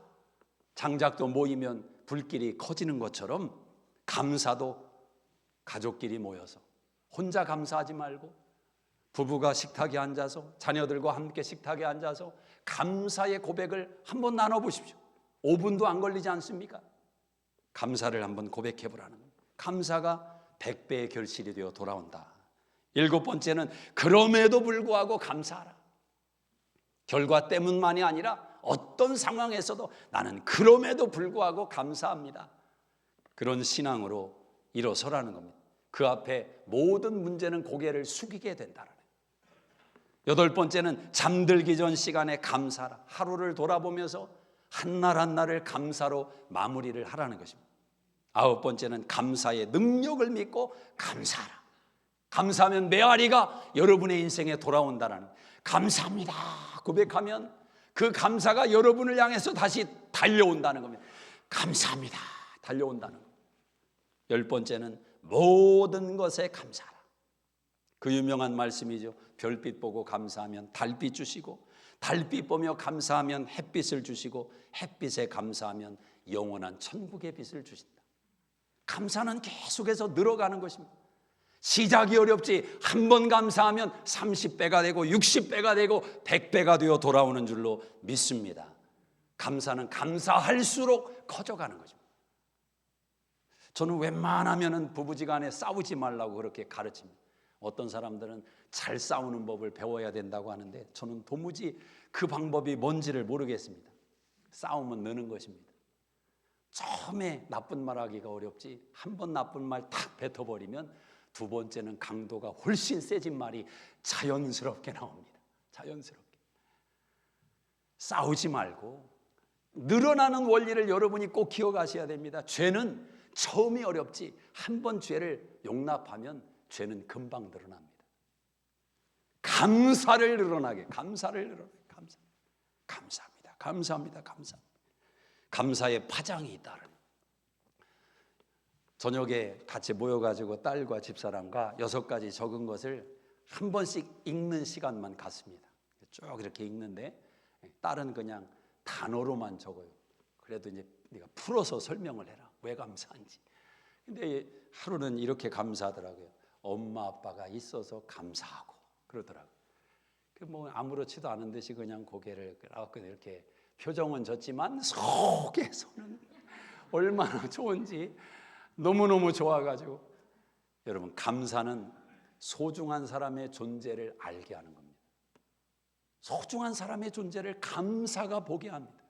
장작도 모이면 불길이 커지는 것처럼 감사도 가족끼리 모여서 혼자 감사하지 말고 부부가 식탁에 앉아서 자녀들과 함께 식탁에 앉아서 감사의 고백을 한번 나눠보십시오. 5분도 안 걸리지 않습니까? 감사를 한번 고백해 보라는 겁니다. 감사가 100배의 결실이 되어 돌아온다. 일곱 번째는 그럼에도 불구하고 감사하라. 결과 때문만이 아니라 어떤 상황에서도 나는 그럼에도 불구하고 감사합니다. 그런 신앙으로 일어서라는 겁니다. 그 앞에 모든 문제는 고개를 숙이게 된다는 거예요. 여덟 번째는 잠들기 전 시간에 감사하라. 하루를 돌아보면서 한날 한날을 감사로 마무리를 하라는 것입니다. 아홉 번째는 감사의 능력을 믿고 감사하라. 감사하면 메아리가 여러분의 인생에 돌아온다는, 감사합니다 고백하면 그 감사가 여러분을 향해서 다시 달려온다는 겁니다. 감사합니다 달려온다는 겁니다. 열 번째는 모든 것에 감사하라. 그 유명한 말씀이죠. 별빛 보고 감사하면 달빛 주시고, 달빛 보며 감사하면 햇빛을 주시고, 햇빛에 감사하면 영원한 천국의 빛을 주신다. 감사는 계속해서 늘어가는 것입니다. 시작이 어렵지 한 번 감사하면 30배가 되고 60배가 되고 100배가 되어 돌아오는 줄로 믿습니다. 감사는 감사할수록 커져가는 거죠. 저는 웬만하면 부부지간에 싸우지 말라고 그렇게 가르칩니다. 어떤 사람들은 잘 싸우는 법을 배워야 된다고 하는데 저는 도무지 그 방법이 뭔지를 모르겠습니다. 싸움은 느는 것입니다. 처음에 나쁜 말 하기가 어렵지 한 번 나쁜 말 탁 뱉어버리면 두 번째는 강도가 훨씬 세진 말이 자연스럽게 나옵니다. 자연스럽게. 싸우지 말고 늘어나는 원리를 여러분이 꼭 기억하셔야 됩니다. 죄는 처음이 어렵지 한 번 죄를 용납하면 죄는 금방 늘어납니다. 감사를 늘어나게, 감사를 늘어나게, 감사합니다. 감사합니다. 감사합니다. 감사의 파장이 있다는. 저녁에 같이 모여가지고 딸과 집사람과 6가지 적은 것을 한 번씩 읽는 시간만 갖습니다. 쭉 이렇게 읽는데 딸은 그냥 단어로만 적어요. 그래도 이제 네가 풀어서 설명을 해라. 왜 감사한지. 근데 하루는 이렇게 감사하더라고요. 엄마 아빠가 있어서 감사하고 그러더라고요. 뭐 아무렇지도 않은 듯이 그냥 고개를 이렇게 표정은 졌지만 속에서는 얼마나 좋은지 너무너무 좋아가지고. 여러분, 감사는 소중한 사람의 존재를 알게 하는 겁니다. 소중한 사람의 존재를 감사가 보게 합니다.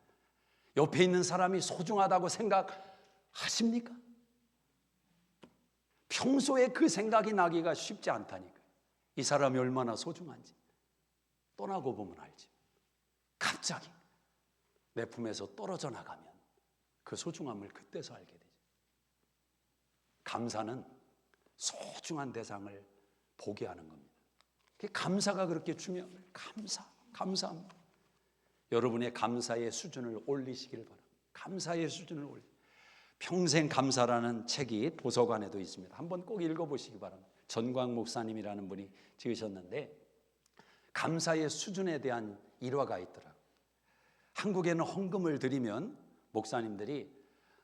옆에 있는 사람이 소중하다고 생각하십니까? 평소에 그 생각이 나기가 쉽지 않다니까요. 이 사람이 얼마나 소중한지 떠나고 보면 알지. 갑자기 내 품에서 떨어져 나가면 그 소중함을 그때서 알게 되죠. 감사는 소중한 대상을 보게 하는 겁니다. 감사가 그렇게 중요한 거예요. 감사합니다. 여러분의 감사의 수준을 올리시길 바랍니다. 감사의 수준을 올리. 평생 감사라는 책이 도서관에도 있습니다. 한번 꼭 읽어보시기 바랍니다. 전광 목사님이라는 분이 지으셨는데 감사의 수준에 대한 일화가 있더라고요. 한국에는 헌금을 드리면 목사님들이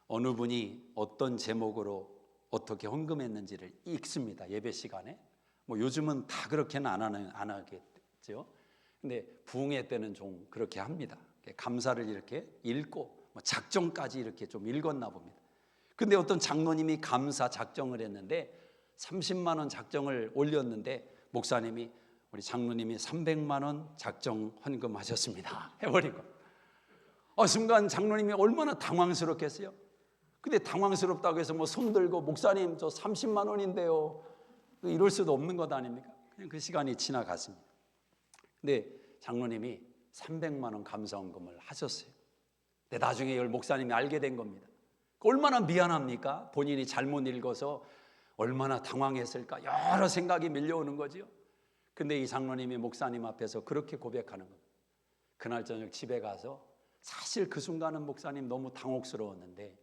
어느 분이 어떤 제목으로 어떻게 헌금했는지를 읽습니다. 예배 시간에. 뭐 요즘은 다 그렇게는 안 하겠죠. 근데 부흥회 때는 좀 그렇게 합니다. 감사를 이렇게 읽고 작정까지 이렇게 좀 읽었나 봅니다. 근데 어떤 장로님이 감사 작정을 했는데 30만 원 작정을 올렸는데 목사님이 우리 장로님이 300만 원 작정 헌금하셨습니다 해버리고 순간 장로님이 얼마나 당황스럽겠어요. 근데 당황스럽다고 해서 뭐 손들고 목사님 저 30만 원인데요 이럴 수도 없는 것 아닙니까? 그냥 그 시간이 지나갔습니다. 근데 장로님이 300만 원 감사원금을 하셨어요. 근데 나중에 이걸 목사님이 알게 된 겁니다. 얼마나 미안합니까? 본인이 잘못 읽어서 얼마나 당황했을까? 여러 생각이 밀려오는 거지요. 근데 이 장로님이 목사님 앞에서 그렇게 고백하는 겁니다. 그날 저녁 집에 가서 사실 그 순간은 목사님 너무 당혹스러웠는데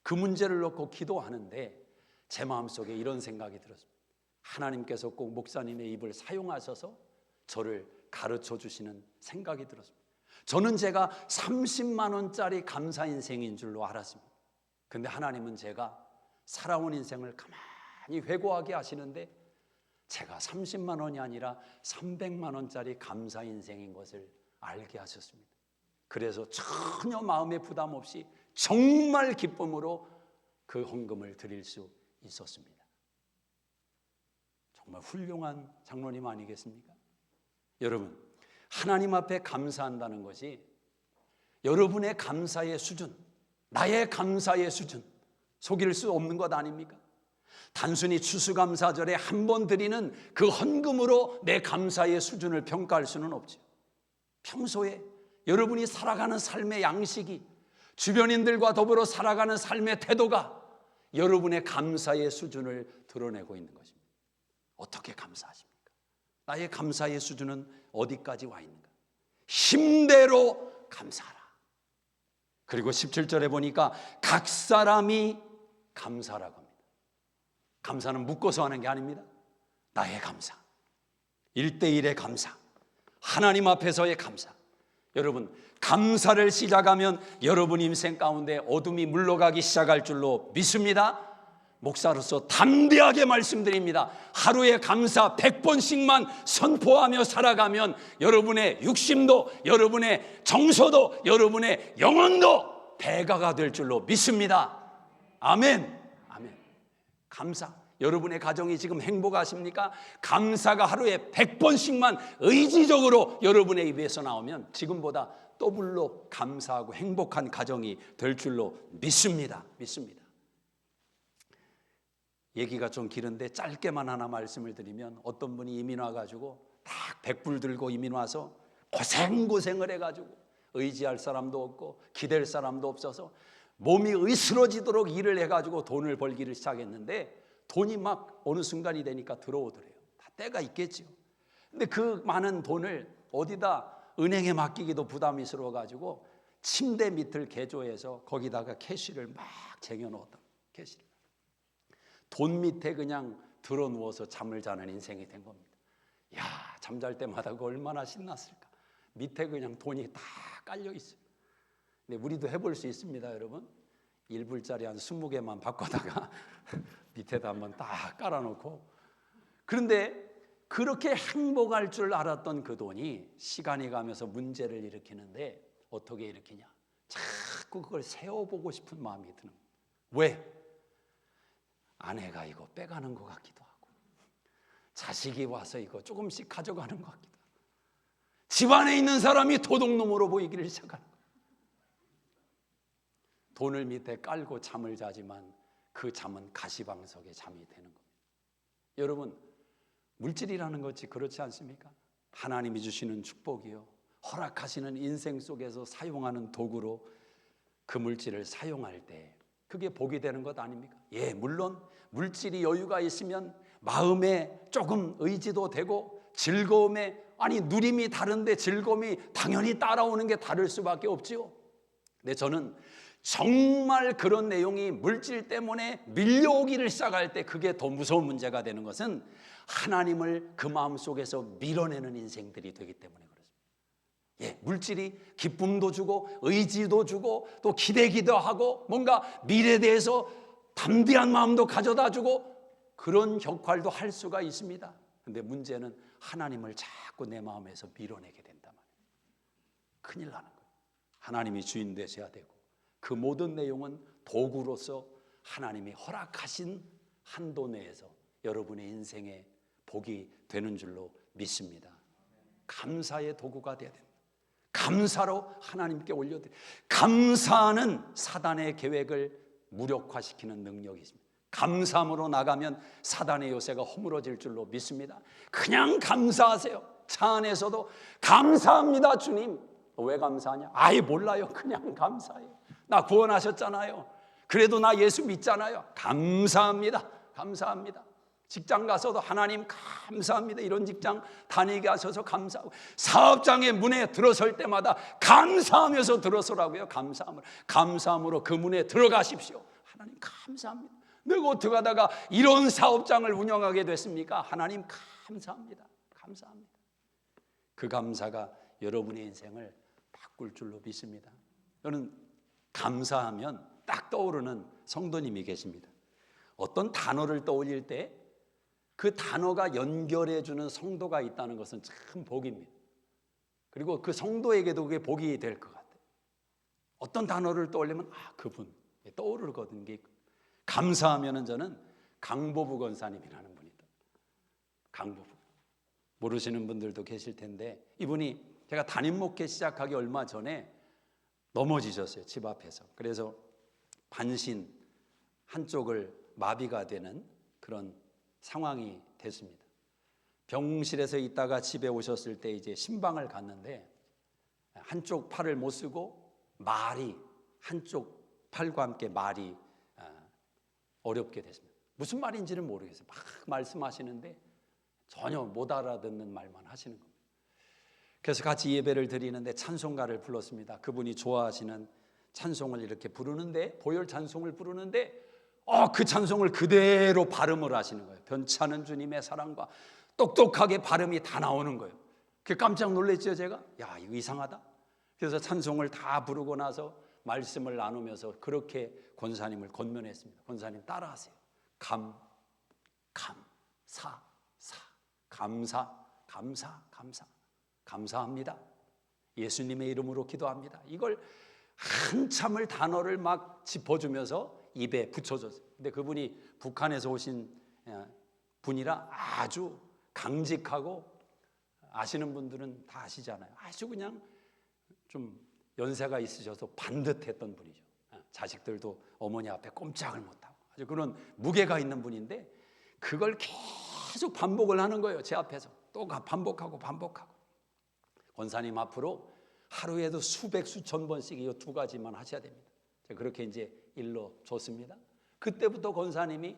그 문제를 놓고 기도하는데 제 마음속에 이런 생각이 들었습니다. 하나님께서 꼭 목사님의 입을 사용하셔서 저를 가르쳐 주시는 생각이 들었습니다. 저는 제가 30만 원짜리 감사 인생인 줄로 알았습니다. 근데 하나님은 제가 살아온 인생을 가만히 회고하게 하시는데 제가 30만 원이 아니라 300만 원짜리 감사 인생인 것을 알게 하셨습니다. 그래서 전혀 마음의 부담 없이 정말 기쁨으로 그 헌금을 드릴 수 있었습니다. 정말 훌륭한 장로님 아니겠습니까? 여러분, 하나님 앞에 감사한다는 것이 여러분의 감사의 수준, 나의 감사의 수준 속일 수 없는 것 아닙니까? 단순히 추수감사절에 한 번 드리는 그 헌금으로 내 감사의 수준을 평가할 수는 없죠. 평소에 여러분이 살아가는 삶의 양식이, 주변인들과 더불어 살아가는 삶의 태도가 여러분의 감사의 수준을 드러내고 있는 것입니다. 어떻게 감사하십니까? 나의 감사의 수준은 어디까지 와 있는가? 힘대로 감사하라. 그리고 17절에 보니까 각 사람이 감사라고 합니다. 감사는 묶어서 하는 게 아닙니다. 나의 감사, 1대1의 감사, 하나님 앞에서의 감사. 여러분, 감사를 시작하면 여러분 인생 가운데 어둠이 물러가기 시작할 줄로 믿습니다. 목사로서 담대하게 말씀드립니다. 하루에 감사 100번씩만 선포하며 살아가면 여러분의 육심도, 여러분의 정서도, 여러분의 영혼도 배가가 될 줄로 믿습니다. 아멘. 아멘. 감사. 여러분의 가정이 지금 행복하십니까? 감사가 하루에 100번씩만 의지적으로 여러분의 입에서 나오면 지금보다 더블로 감사하고 행복한 가정이 될 줄로 믿습니다. 믿습니다. 얘기가 좀 길은데 짧게만 하나 말씀을 드리면, 어떤 분이 이민 와가지고 딱 100불 들고 이민 와서 고생을 해가지고 의지할 사람도 없고 기댈 사람도 없어서 몸이 으스러지도록 일을 해가지고 돈을 벌기를 시작했는데 돈이 막 어느 순간이 되니까 들어오더래요. 다 때가 있겠죠. 근데 그 많은 돈을 어디다 은행에 맡기기도 부담스러워가지고 침대 밑을 개조해서 거기다가 캐시를 막 쟁여놓았다. 캐시를. 돈 밑에 그냥 들어 누워서 잠을 자는 인생이 된 겁니다. 야, 잠잘 때마다 그 얼마나 신났을까. 밑에 그냥 돈이 다 깔려 있어요. 근데 우리도 해볼 수 있습니다, 여러분. 1불짜리 한 20개만 바꿔다가 밑에다 한번 딱 깔아놓고. 그런데 그렇게 행복할 줄 알았던 그 돈이 시간이 가면서 문제를 일으키는데 어떻게 일으키냐? 자꾸 그걸 세워보고 싶은 마음이 드는 거예요. 왜? 아내가 이거 빼가는 것 같기도 하고, 자식이 와서 이거 조금씩 가져가는 것 같기도 하고, 집안에 있는 사람이 도둑놈으로 보이기를 시작하는 거예요. 돈을 밑에 깔고 잠을 자지만 그 잠은 가시방석의 잠이 되는 겁니다. 여러분, 물질이라는 것이 그렇지 않습니까? 하나님이 주시는 축복이요, 허락하시는 인생 속에서 사용하는 도구로 그 물질을 사용할 때 그게 복이 되는 것 아닙니까? 예, 물론 물질이 여유가 있으면 마음에 조금 의지도 되고 즐거움에, 아니 누림이 다른데 즐거움이 당연히 따라오는 게 다를 수밖에 없지요. 근데 저는 정말 그런 내용이 물질 때문에 밀려오기를 시작할 때 그게 더 무서운 문제가 되는 것은 하나님을 그 마음속에서 밀어내는 인생들이 되기 때문에 그렇습니다. 예, 물질이 기쁨도 주고 의지도 주고 또 기대기도 하고 뭔가 미래에 대해서 담대한 마음도 가져다 주고 그런 역할도 할 수가 있습니다. 그런데 문제는 하나님을 자꾸 내 마음에서 밀어내게 된단 말이에요. 큰일 나는 거예요. 하나님이 주인 되셔야 되고 그 모든 내용은 도구로서 하나님이 허락하신 한도 내에서 여러분의 인생에 복이 되는 줄로 믿습니다. 감사의 도구가 되어야 됩니다. 감사로 하나님께 올려드려요. 감사는 사단의 계획을 무력화시키는 능력이 있습니다. 감사함으로 나가면 사단의 요새가 허물어질 줄로 믿습니다. 그냥 감사하세요. 차 안에서도 감사합니다 주님. 왜 감사하냐? 아예 몰라요. 그냥 감사해요. 나 구원하셨잖아요. 그래도 나 예수 믿잖아요. 감사합니다. 감사합니다. 직장 가서도 하나님 감사합니다. 이런 직장 다니게 하셔서 감사하고, 사업장의 문에 들어설 때마다 감사하면서 들어서라고요. 감사함으로 그 문에 들어가십시오. 하나님 감사합니다. 내가 어떻게 하다가 이런 사업장을 운영하게 됐습니까? 하나님 감사합니다. 감사합니다. 그 감사가 여러분의 인생을 바꿀 줄로 믿습니다. 저는 감사하면 딱 떠오르는 성도님이 계십니다. 어떤 단어를 떠올릴 때 그 단어가 연결해주는 성도가 있다는 것은 참 복입니다. 그리고 그 성도에게도 그게 복이 될 것 같아요. 어떤 단어를 떠올리면 그분 떠오르거든요. 감사하면은 저는 강보부 권사님이라는 분이다. 강보부. 모르시는 분들도 계실 텐데, 이분이 제가 담임 목회 시작하기 얼마 전에 넘어지셨어요. 집 앞에서. 그래서 반신 한쪽을 마비가 되는 그런 상황이 됐습니다. 병실에서 있다가 집에 오셨을 때 이제 신방을 갔는데 한쪽 팔을 못 쓰고 말이, 한쪽 팔과 함께 말이 어렵게 됐습니다. 무슨 말인지는 모르겠어요. 막 말씀하시는데 전혀 못 알아듣는 말만 하시는 겁니다. 그래서 같이 예배를 드리는데 찬송가를 불렀습니다. 그분이 좋아하시는 찬송을 이렇게 부르는데, 보혈 찬송을 부르는데 그 찬송을 그대로 발음을 하시는 거예요. 변찮은 주님의 사랑과 똑똑하게 발음이 다 나오는 거예요. 그 깜짝 놀랐죠. 제가 야, 이거 이상하다. 그래서 찬송을 다 부르고 나서 말씀을 나누면서 그렇게 권사님을 권면했습니다. 권사님 따라하세요. 감사합니다. 예수님의 이름으로 기도합니다. 이걸 한참을 단어를 막 짚어주면서 입에 붙여줬어요. 근데 그분이 북한에서 오신 분이라 아주 강직하고, 아시는 분들은 다 아시잖아요. 아주 그냥 좀 연세가 있으셔서 반듯했던 분이죠. 자식들도 어머니 앞에 꼼짝을 못하고 아주 그런 무게가 있는 분인데, 그걸 계속 반복을 하는 거예요. 제 앞에서 또 반복하고. 권사님 앞으로 하루에도 수백 수천 번씩 이 두 가지만 하셔야 됩니다. 그렇게 이제 일러 줬습니다. 그때부터 권사님이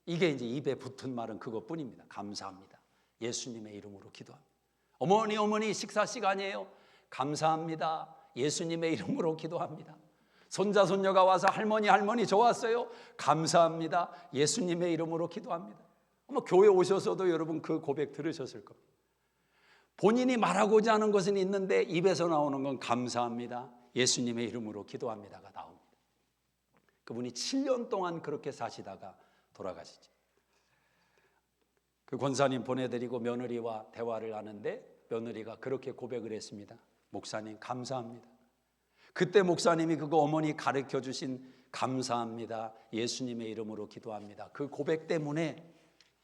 이게 이제 입에 붙은 말은 그것뿐입니다. 감사합니다. 예수님의 이름으로 기도합니다. 어머니 식사 시간이에요. 감사합니다. 예수님의 이름으로 기도합니다. 손자 손녀가 와서 할머니 좋았어요. 감사합니다. 예수님의 이름으로 기도합니다. 교회 오셔서도 여러분 그 고백 들으셨을 겁니다. 본인이 말하고자 하는 것은 있는데 입에서 나오는 건 감사합니다. 예수님의 이름으로 기도합니다가 나옵니다. 그분이 7년 동안 그렇게 사시다가 돌아가시죠. 그 권사님 보내드리고 며느리와 대화를 하는데 며느리가 그렇게 고백을 했습니다. 목사님 감사합니다. 그때 목사님이 그거 어머니 가르쳐 주신 감사합니다. 예수님의 이름으로 기도합니다. 그 고백 때문에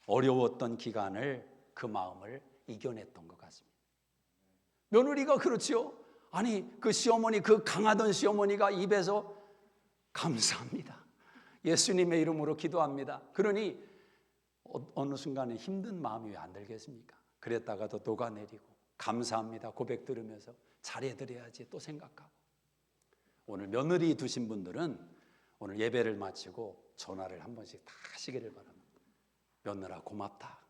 어려웠던 기간을, 그 마음을 이겨냈던 것 같습니다. 며느리가 그렇지요. 아니 그 시어머니, 그 강하던 시어머니가 입에서 감사합니다. 예수님의 이름으로 기도합니다. 그러니 어느 순간에 힘든 마음이 왜 안 들겠습니까? 그랬다가도 녹아내리고 감사합니다 고백 들으면서 잘해드려야지 또 생각하고. 오늘 며느리 두신 분들은 오늘 예배를 마치고 전화를 한 번씩 다 하시기를 바랍니다. 며느라 고맙다.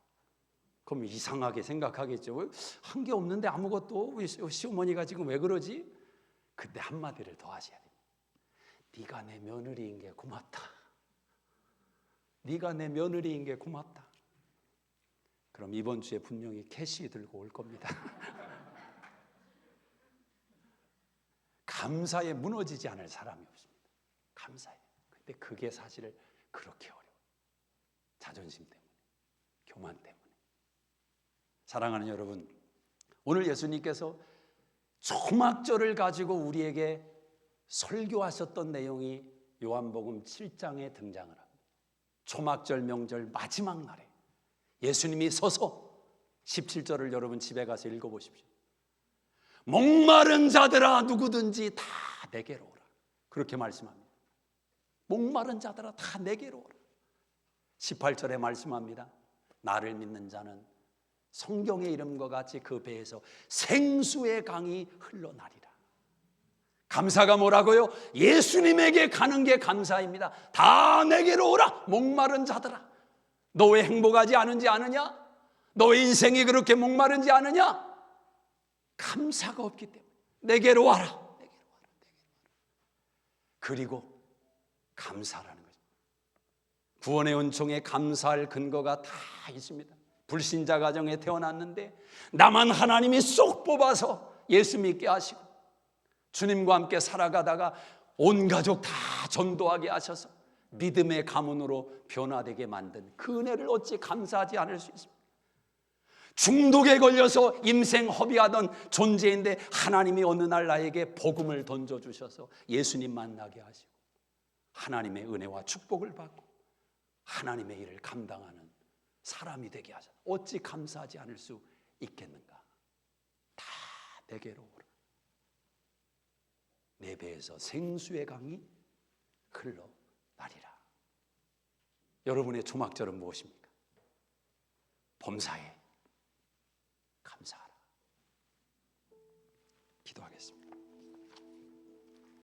그럼 이상하게 생각하겠죠. 한 게 없는데 아무것도, 시어머니가 지금 왜 그러지? 그때 한마디를 더 하셔야 됩니다. 네가 내 며느리인 게 고맙다. 네가 내 며느리인 게 고맙다. 그럼 이번 주에 분명히 캐시 들고 올 겁니다. 감사에 무너지지 않을 사람이 없습니다. 감사해. 근데 그게 사실 그렇게 어려워요. 자존심 때문에, 교만 때문에. 사랑하는 여러분, 오늘 예수님께서 초막절을 가지고 우리에게 설교하셨던 내용이 요한복음 7장에 등장을 합니다. 초막절 명절 마지막 날에 예수님이 서서 17절을 여러분 집에 가서 읽어보십시오. 목마른 자들아 누구든지 다 내게로 오라. 그렇게 말씀합니다. 목마른 자들아 다 내게로 오라. 18절에 말씀합니다. 나를 믿는 자는 성경의 이름과 같이 그 배에서 생수의 강이 흘러나리라. 감사가 뭐라고요? 예수님에게 가는 게 감사입니다. 다 내게로 오라. 목마른 자들아. 너 왜 행복하지 않은지 아느냐? 너 왜 인생이 그렇게 목마른지 아느냐? 감사가 없기 때문에 내게로 와라. 내게로 와라. 내게로 와라. 그리고 감사라는 거죠. 구원의 은총에 감사할 근거가 다 있습니다. 불신자 가정에 태어났는데 나만 하나님이 쏙 뽑아서 예수 믿게 하시고 주님과 함께 살아가다가 온 가족 다 전도하게 하셔서 믿음의 가문으로 변화되게 만든 그 은혜를 어찌 감사하지 않을 수 있습니까? 중독에 걸려서 인생 허비하던 존재인데 하나님이 어느 날 나에게 복음을 던져주셔서 예수님 만나게 하시고 하나님의 은혜와 축복을 받고 하나님의 일을 감당하는 사람이 되게 하셨다. 어찌 감사하지 않을 수 있겠는가? 다 내게로 오라. 내 배에서 생수의 강이 흘러나리라. 여러분의 초막절은 무엇입니까? 범사에